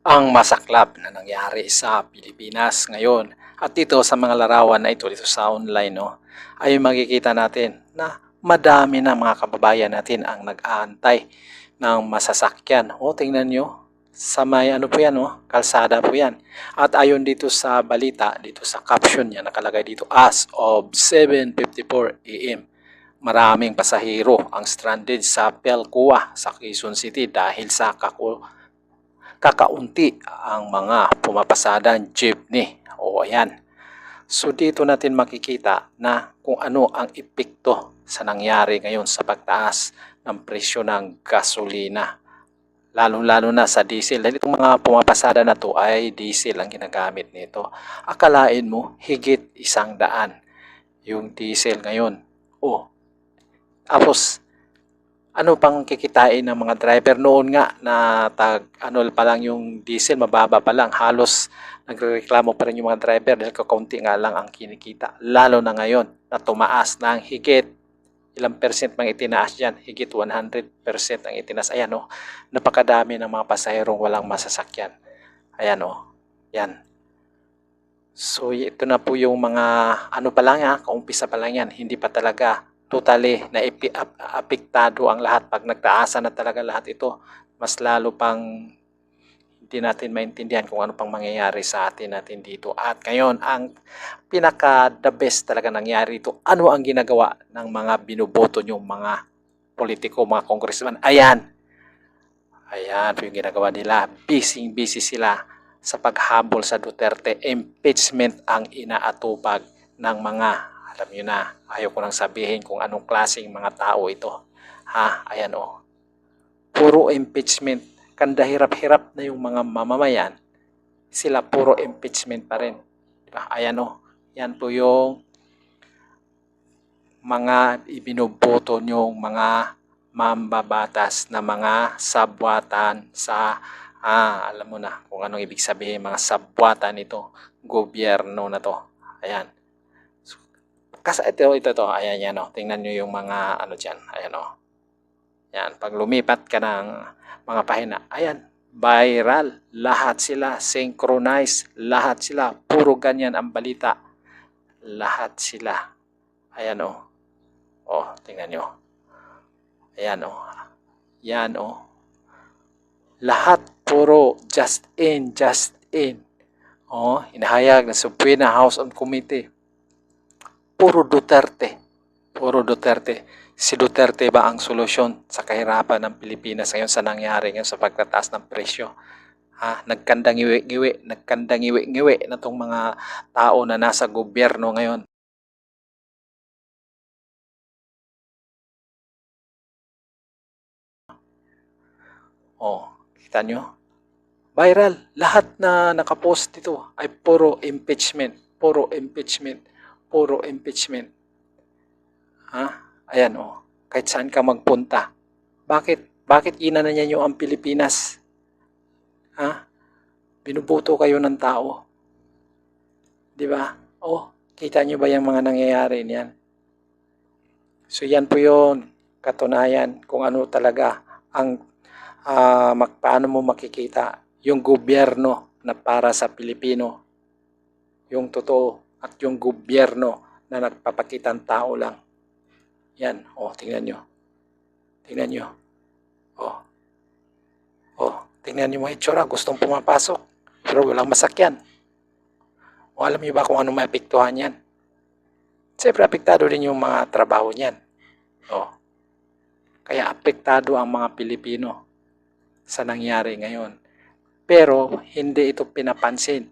Ang masaklap na nangyari sa Pilipinas ngayon at dito sa mga larawan na ito dito sa online ay makikita natin na madami na mga kababayan natin ang nag-aantay ng masasakyan. Tingnan nyo, sa may ano po yan, kalsada po yan. At ayon dito sa balita, dito sa caption niya nakalagay dito, as of 7:54 AM, maraming pasahero ang stranded sa Pelcua sa Quezon City dahil sa kakaunti ang mga pumapasadang jeepney. Ayan. So dito natin makikita na kung ano ang epekto sa nangyari ngayon sa pagtaas ng presyo ng gasolina. Lalo-lalo na sa diesel. Dahil itong mga pumapasada na to ay diesel ang ginagamit nito. Akalain mo higit 100 yung diesel ngayon. Tapos ano pang kikitain ng mga driver noon nga na ano pa lang yung diesel, mababa pa lang, halos nagrereklamo pa rin yung mga driver dahil kakaunti nga lang ang kinikita. Lalo na ngayon na tumaas ng higit ilang percent mang itinaas dyan, higit 100% ang itinaas. Ayan napakadami ng mga pasaherong walang masasakyan. Ayan yan. So ito na po yung mga ano pa lang kaumpisa pa lang yan, hindi pa talaga totally na apektado ang lahat. Pag nagtaasan na talaga lahat ito, mas lalo pang hindi natin maintindihan kung ano pang mangyayari sa atin dito. At ngayon, ang pinaka the best talaga nangyari ito, ano ang ginagawa ng mga binuboto nyong mga politiko, mga congressman? Ayan po yung ginagawa nila. Busy sila sa paghabol sa Duterte. Impeachment ang inaatupag ng mga, alam nyo na, ayaw ko nang sabihin kung anong klaseng mga tao ito. Ayan puro impeachment. Kanda hirap-hirap na yung mga mamamayan, sila puro impeachment pa rin. Diba? Ayan yan po yung mga ibinuboto nyong mga mambabatas na mga sabwatan sa alam mo na kung anong ibig sabihin, mga sabwatan ito, gobyerno na to. Ayan. Kasi ito, ayan yan tingnan nyo yung mga ano dyan, ayan yan, pag lumipat ka ng mga pahina, ayan, viral, lahat sila, synchronize, lahat sila, puro ganyan ang balita, lahat sila, ayan tingnan nyo, ayan yan lahat puro just in, hinahayag na Supreme House on Committee, puro Duterte. Si Duterte ba ang solusyon sa kahirapan ng Pilipinas ngayon sa nangyari ngayon sa pagtataas ng presyo? Nagkandang ngiwi na tong mga tao na nasa gobyerno ngayon. Kita nyo? Viral. Lahat na nakapost dito ay puro impeachment. Ayan kahit saan ka magpunta. Bakit inanan niya ang Pilipinas? Binuboto kayo ng tao. Di ba? Kita nyo ba yung mga nangyayari niyan? So yan po yun, katunayan kung ano talaga ang paano mo makikita yung gobyerno na para sa Pilipino, yung totoo, at yung gobyerno na nagpapakitang tao lang. Yan, tingnan nyo. Tingnan nyo mga itsura, gustong pumapasok, pero walang masakyan. Alam nyo ba kung ano maapektuhan yan? Siyempre, apektado din yung mga trabaho niyan. Kaya apektado ang mga Pilipino sa nangyari ngayon. Pero hindi ito pinapansin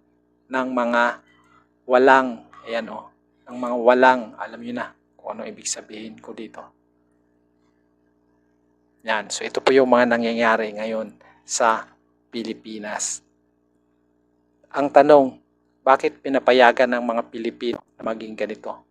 ng mga walang, ng mga walang, alam nyo na kung ano ibig sabihin ko dito. Yan, so ito po yung mga nangyayari ngayon sa Pilipinas. Ang tanong, bakit pinapayagan ng mga Pilipino na maging ganito?